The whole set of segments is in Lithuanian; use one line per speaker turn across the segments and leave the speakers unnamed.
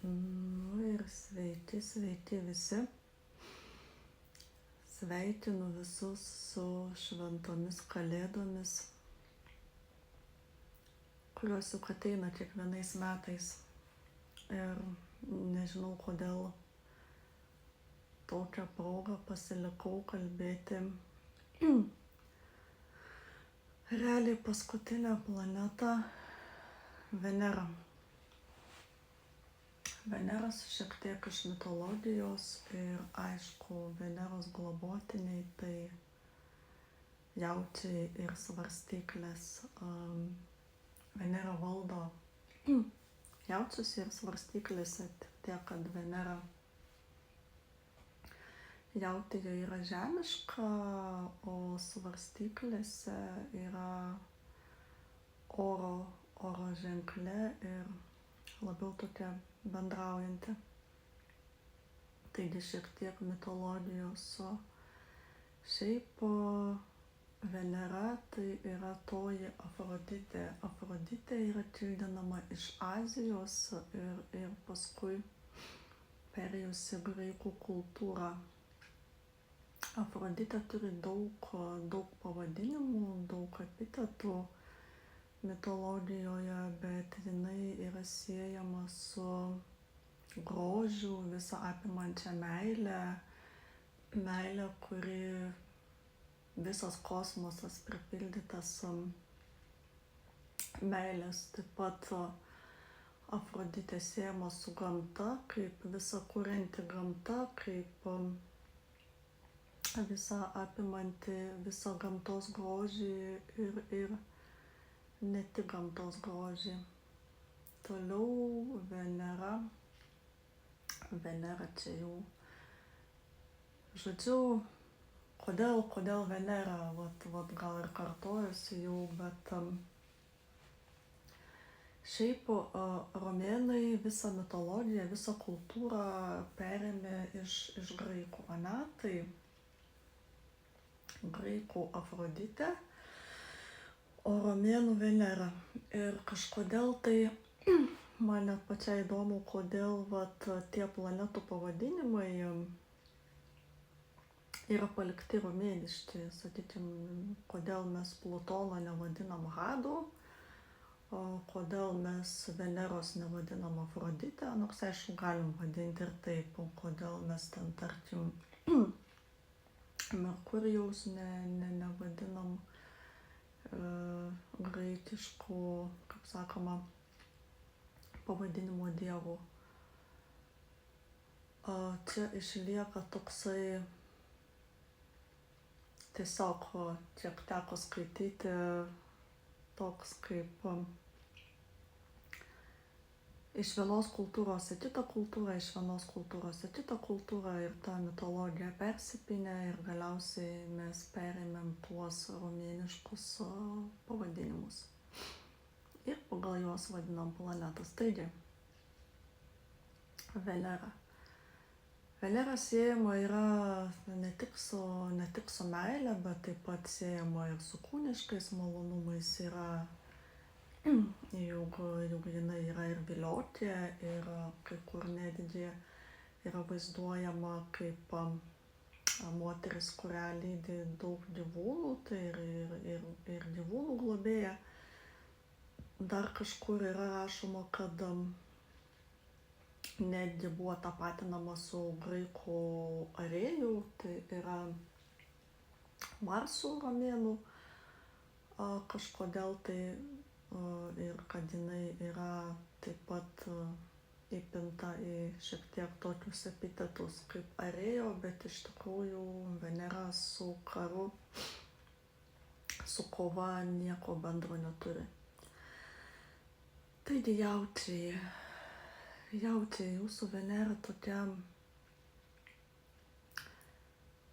Ir sveiki visi. Sveikinu visus su šventomis kalėdomis, kurios juk ateina kiekvienais metais. Ir nežinau, kodėl tokią progą pasilikau kalbėti realiai paskutinę planetą Venerą. Veneras šiek tiek iš mitologijos ir aišku, Veneros globotiniai tai jaučiai ir svarstyklės. Venera valdo jaučius ir svarstyklėse, tiek kad Venera jautėje yra žemiška, o svarstyklėse yra oro ženklė ir labiau tokia bendraujanti. Taigi šiek tiek mitologijos. Šiaip Venera tai yra toji Afroditė. Afroditė yra kildinama iš Azijos ir paskui perėjusi graikų kultūrą. Afroditė turi daug pavadinimų, daug epitetų mitologijoje, bet jinai yra siejama su grožiu, visą apimančią meilę, kuri visas kosmosas pripildytas meilės. Taip pat Afroditė siejama su gamta, kaip visa kurianti gamta, kaip visa apimanti visą gamtos grožį ir ne tik gamtos grožį. Toliau Venera čia jau. Žodžiu, kodėl Venera, vat gal ir kartojusi jau, bet šiaip romėnai visą mitologiją, visą kultūrą perėmė iš graikų, ane? Tai graikų Afroditė, o romėnų Venera. Ir kažkodėl tai man net pačiai įdomu, kodėl tie planetų pavadinimai yra palikti romėniški. Sakykime, kodėl mes Plutono nevadinam Hadu, o kodėl mes Veneros nevadinam Afroditę, nors aišku galim vadinti ir taip, o kodėl mes ten tarkim Merkurijaus nevadinam graikiškų, kaip sakoma, pavadinimo dievų. Čia išlieka toksai, tiesiog kiek teko skaityti, toks kaip iš vienos kultūros į kitą kultūrą, iš vienos kultūros į kitą kultūrą ir ta mitologija persipynė ir galiausiai mes perėmėm tuos romėniškus pavadinimus. Ir pagal juos vadinam planetas. Taigi, Venera. Venera siejama yra ne tik su meile, bet taip pat siejama ir su kūniškais malonumais. Juk jinai yra ir viliotė, ir kai kur netgi yra vaizduojama kaip moteris, kurią lydi daug gyvūnų, tai ir gyvūnų globėja. Dar kažkur yra rašoma, kad netgi buvo tapatinama su graikų Arėjų, tai yra Marsų romėnų, kažkodėl tai. Ir kad jinai yra taip pat įpinta į šiek tiek tokius epitetus kaip Arėjo, bet iš tikrųjų Venera su karu, su kova nieko bendro neturi. Taigi jaučiai, jūsų Venera tokia,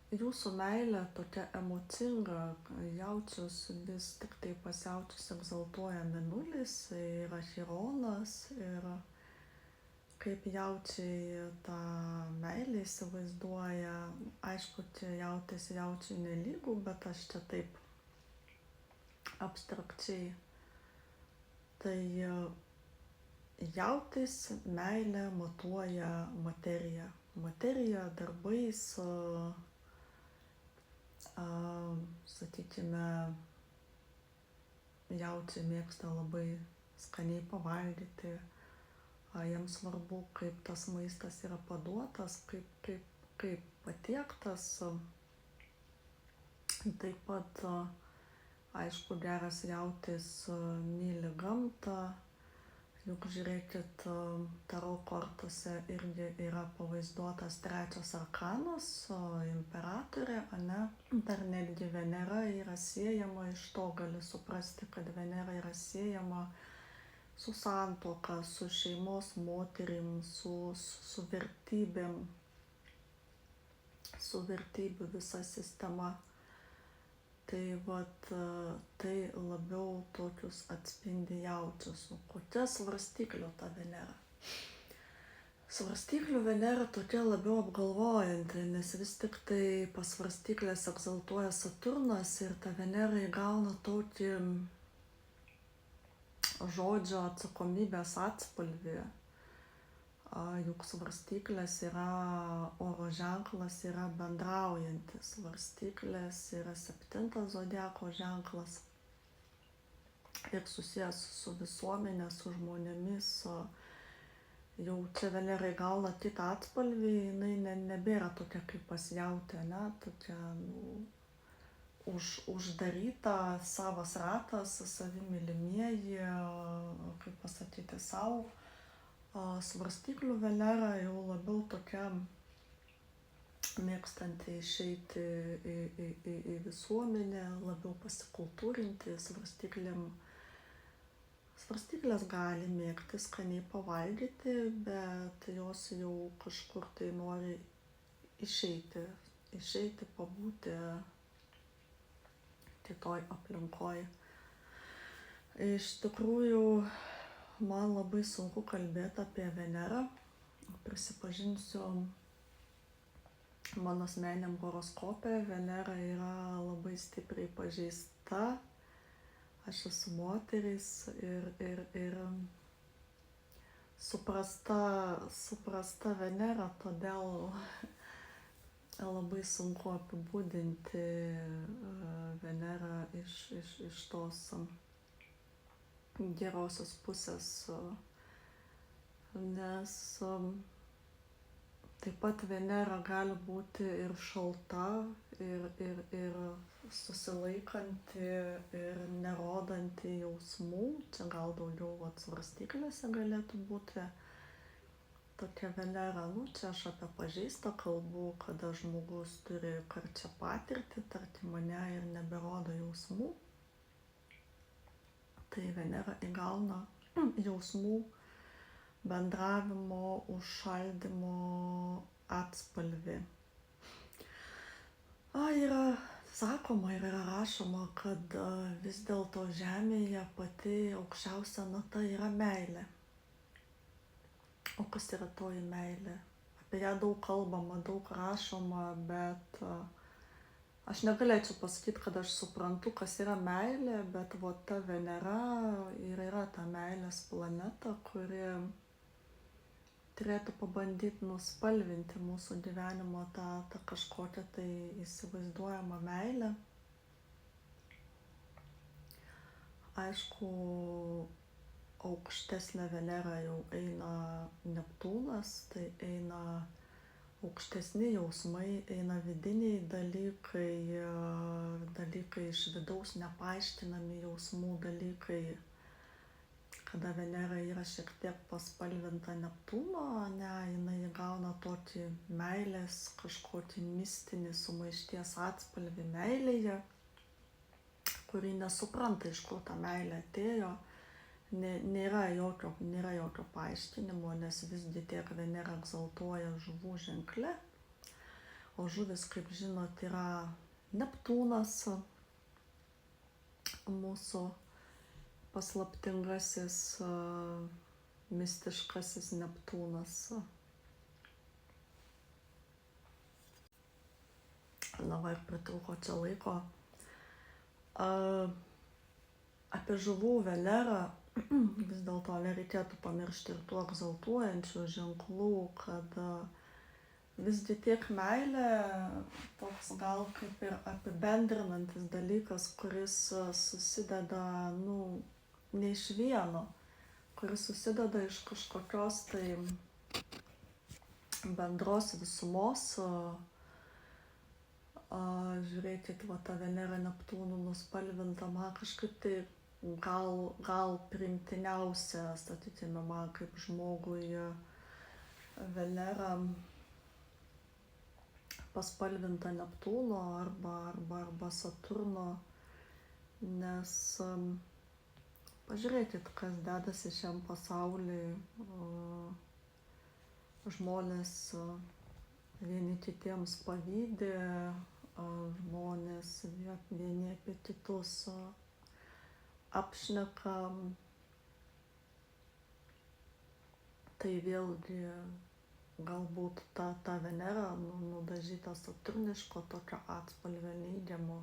jūsų meilė tokia emocinga, jaučius vis tik tai pas jaučius egzaltuoja Mėnulis, yra Chironas ir kaip jaučiai tą meilę įsivaizduoja. Aišku, čia jautės jaučiai nelygų, bet aš čia taip abstrakčiai. Tai jautis meilę matuoja materija. Materija darbais, sakykime, jaučiai mėgsta labai skaniai pavalgyti, jiems svarbu, kaip tas maistas yra paduotas, kaip patiektas. Taip pat, aišku, geras jautis myli gamtą. Juk žiūrėkit, taro kortose irgi yra pavaizduotas trečias arkanas, imperatorė, ane? Dar netgi Venera yra siejama, iš to gali suprasti, kad Venera yra siejama su santuoka, su šeimos moterim, su vertybėm, su vertybių visa sistema. Tai vat, tai labiau tokius atspindi jaučius. Kokia svarstyklių ta Venera? Svarstyklių Venera tokia labiau apgalvojanti, nes vis tik tai pas svarstyklės egzaltuoja Saturnas ir ta Venera įgauna tokį žodžio atsakomybės atspalvį. Juk svarstyklės yra oro ženklas, yra bendraujantis. Svarstyklės yra 7 zodiako ženklas ir susijęs su visuomenė, su žmonėmis. Jau čia Venera įgauna kitą atspalvį, jinai nebėra tokia kaip pas jautę, ne? Tokia uždaryta, savas ratas, savi mylimieji, kaip pasakyti, savo. Svarstyklių Venera jau labiau tokia mėgstanti išeiti į visuomenę, labiau pasikultūrinti. Svarstyklės gali mėgti skaniai pavalgyti, bet jos jau kažkur tai nori išeiti pabūti kitoj aplinkoj. Iš tikrųjų, man labai sunku kalbėti apie Venerą. Prisipažinsiu, mano asmeniniam horoskope Venera yra labai stipriai pažeista. Aš esu moteris ir suprasta Venera, todėl labai sunku apibūdinti Venerą iš tos gerosios pusės, nes taip pat Venera gali būti ir šalta, ir susilaikanti, ir nerodanti jausmų. Čia gal daugiau svarstyklėse galėtų būti tokia Venera. Čia aš apie pažeistą kalbu, kada žmogus turi karčią patirtį, tarkim mane, ir neberodo jausmų. Tai Venera įgauna jausmų, bendravimo, užšaldymo atspalvį. Yra sakoma ir yra rašoma, kad vis dėlto Žemėje pati aukščiausia nata yra meilė. O kas yra toji meilė? Apie ją daug kalbama, daug rašoma, bet aš negalėčiau pasakyti, kad aš suprantu, kas yra meilė, bet ta Venera yra ta meilės planeta, kuri turėtų pabandyti nuspalvinti mūsų gyvenimo tą kažkokią tai įsivaizduojamą meilę. Aišku, aukštesnė Venera jau eina Neptūnas, tai eina aukštesni jausmai, eina vidiniai dalykai iš vidaus, nepaaiškinami jausmų dalykai. Kada Venera yra šiek tiek paspalvinta Neptūno, jinai įgauna tokį meilės, kažkokį mistinį sumaišties atspalvį meilėje, kurį nesupranta, iš kur ta meilė atėjo. Nėra jokio paaiškinimo, nes visgi tiek Venera egzaltuoja žuvų ženkle, o žuvis, kaip žinot, yra Neptūnas, mūsų paslaptingasis, mistiškasis Neptūnas. Ir pritrūko čia laiko. Apie žuvų Venerą vis dėlto nereikėtų pamiršti ir tų egzaltuojančių ženklų, kad visgi tiek meilė toks gal kaip ir apibendrinantis dalykas, kuris susideda, ne iš vieno, kuris susideda iš kažkokios tai bendros visumos. Žiūrėkit, va ta Venera Neptūnų nuspalvinta, man kažkaip tai gal priimtiniausia, sakykime, man kaip žmogui Venera paspalvinta Neptūno arba Saturno, nes pažiūrėkit, kas dedasi šiam pasauly. Žmonės vieni kitiems pavydi, žmonės vieni apie kitus apšneka. Tai vėlgi galbūt ta Venera nudažyta saturniško tokio atspalvio neigiamo,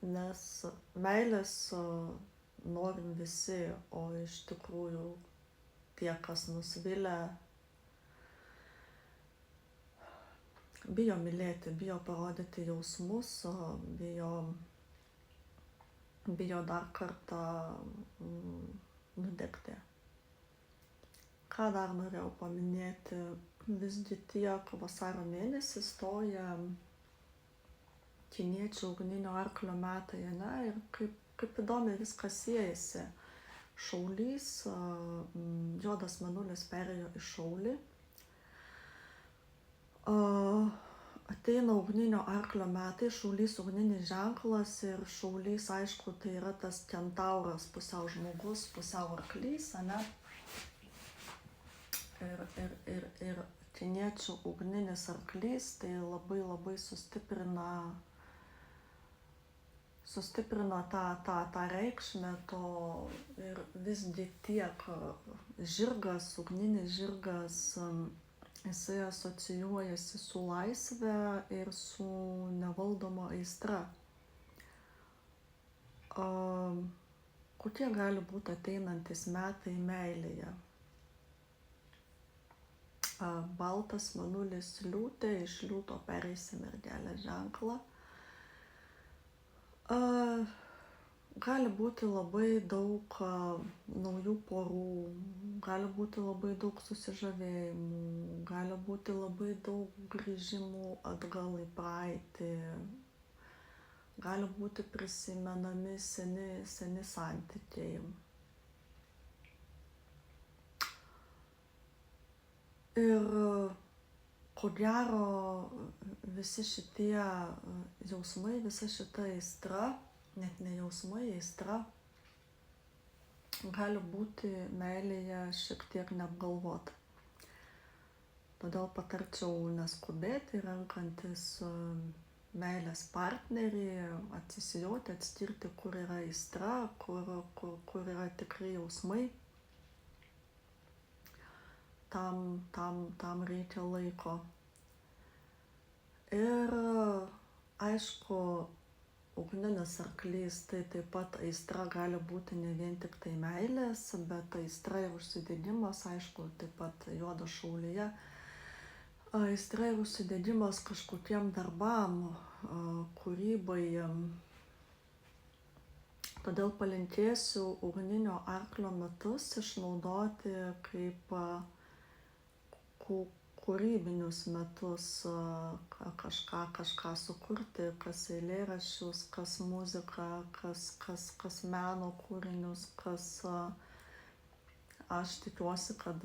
nes meilės norim visi, o iš tikrųjų tie, kas nusvilia, bijo mylėti, bijo parodyti jausmus, bijo dar kartą nudegti. Ką dar norėjau paminėti, visgi tiek vasario mėnesį stoja kiniečių ugninio arklio metai, ir kaip įdomiai viskas siejasi. Šaulys, juodas mėnulis perėjo į Šaulį. Ateina ugninio arklio metai, Šaulys ugninis ženklas, ir Šaulys, aišku, tai yra tas kentauras, pusiau žmogus, pusiau arklys, ane? Ir kiniečių ugninis arklys tai labai sustiprina tą reikšmę to, ir visgi tiek žirgas, ugninis žirgas, jisai asocijuojasi su laisve ir su nevaldoma aistra. Kokie gali būti ateinantis metai meilėje? Baltas mėnulis liūtė, iš liūto pereisi mergelės ženklą. Gali būti labai daug naujų porų, gali būti labai daug susižavėjimų, gali būti labai daug grįžimų atgal į praeitį, gali būti prisimenami seni santykiai. Ir ko gero visi šitie jausmai, visa šita aistra, net ne jausmai, aistra, gali būti meilėje šiek tiek neapgalvota. Todėl patarčiau neskubėti, renkantis meilės partnerį, atsisijoti, atskirti, kur yra aistra, kur yra tikrai jausmai. Tam reikia laiko. Ir aišku, ugninis arklys, tai taip pat aistra gali būti ne vien tik tai meilės, bet aistra ir užsidegimas, aišku, taip pat juodas Šaulyje. Aistra ir užsidegimas kažkokiem darbam, kūrybai. Todėl palinkėsiu ugninio arklio metus išnaudoti kaip kūrybinius metus, kažką sukurti, kas eilėraščius, kas muziką, kas meno kūrinius, aš tikiuosi, kad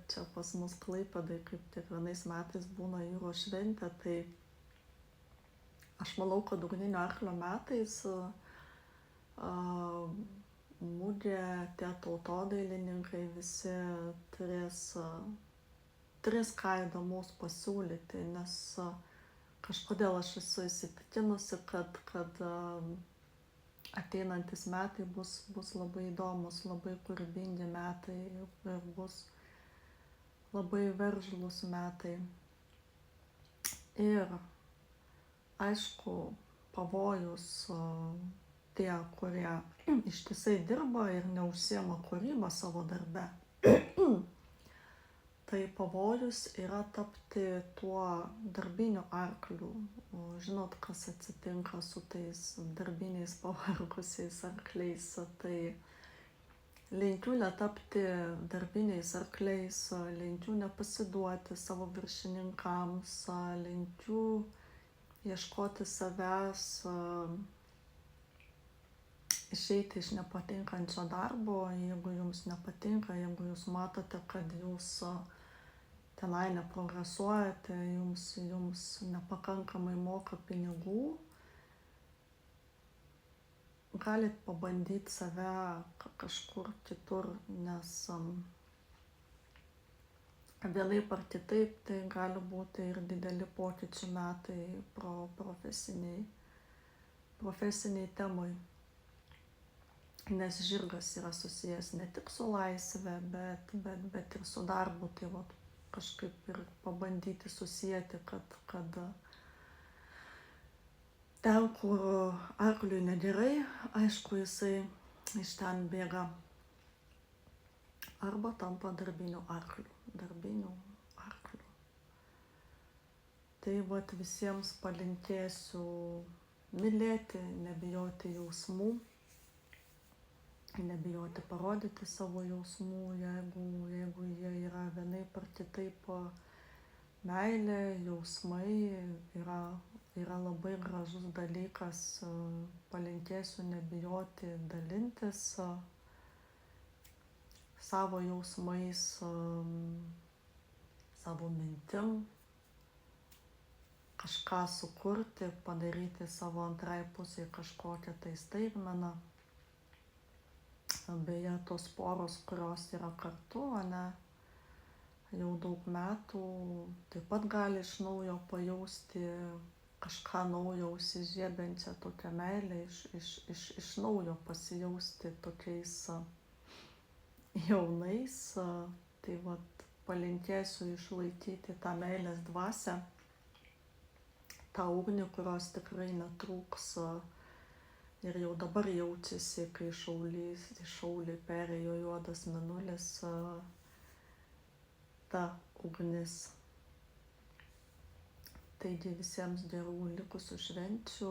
čia pas mus Klaipėdai, kaip kiekvienais metais būna jūros šventė, tai aš manau, kad ugninio arklio metais mugė, tie tautodailininkai visi turės ką įdomaus pasiūlyti, nes kažkodėl aš esu įsitikinusi, kad ateinantis metai bus labai įdomus, labai kūrybingi metai ir bus labai veržlūs metai. Ir aišku, pavojus tie, kurie ištisai dirba ir neužsiema kūrybą savo darbe, tai pavojus yra tapti tuo darbiniu arkliu. O žinot, kas atsitinka su tais darbiniais pavargusiais arkliais. Tai linkiu netapti darbiniais arkliais, linkiu nepasiduoti savo viršininkams, linkiu ieškoti savęs, išeiti iš nepatinkančio darbo, jeigu jums nepatinka, jeigu jūs matote, kad jūs tenai neprogresuojate, jums nepakankamai moka pinigų, galit pabandyti save kažkur kitur, nes vienaip ar kitaip tai gali būti ir dideli pokyčių metai profesiniai temai. Nes žirgas yra susijęs ne tik su laisve, bet ir su darbu. Tai vat, kažkaip ir pabandyti susijęti, kad ten, kur arkliui negerai, aišku, jisai iš ten bėga arba tampa darbiniu arkliu. Tai vat visiems palinkėsiu mylėti, nebijoti jausmų, nebijoti parodyti savo jausmų, jeigu jie yra vienaip ar kitaip. Meilė, jausmai yra labai gražus dalykas. Palinkėsiu nebijoti dalintis savo jausmais, savo mintim, kažką sukurti, padaryti savo antrai pusei kažkokią tai staigmeną. Beje, tos poros, kurios yra kartu, jau daug metų, taip pat gali iš naujo pajausti kažką naujo, užsižiebiančią tokią meilę, iš naujo pasijausti tokiais jaunais. Tai vat palinkėsiu išlaikyti tą meilės dvasią, tą ugnį, kurios tikrai netrūks. Ir jau dabar jaučiasi, kai šaulį perėjo juodas mėnulis, ta ugnis. Taigi visiems gerų likusių švenčių,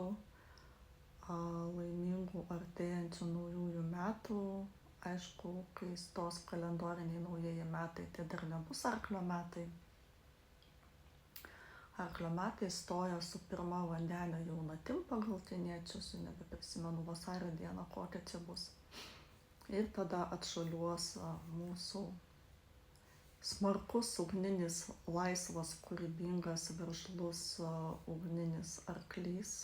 laimingų artėjančių naujųjų metų. Aišku, kai stos kalendoriniai naujieji metai, tai dar nebus arklio metai. Arklio metai stoja su pirma vandenio jaunatim pagal kiniečius, nebeprisimenu vasario dieną, kokia čia bus. Ir tada atšuoliuos mūsų smarkus, ugninis, laisvas, kūrybingas, veržlus ugninis arklys.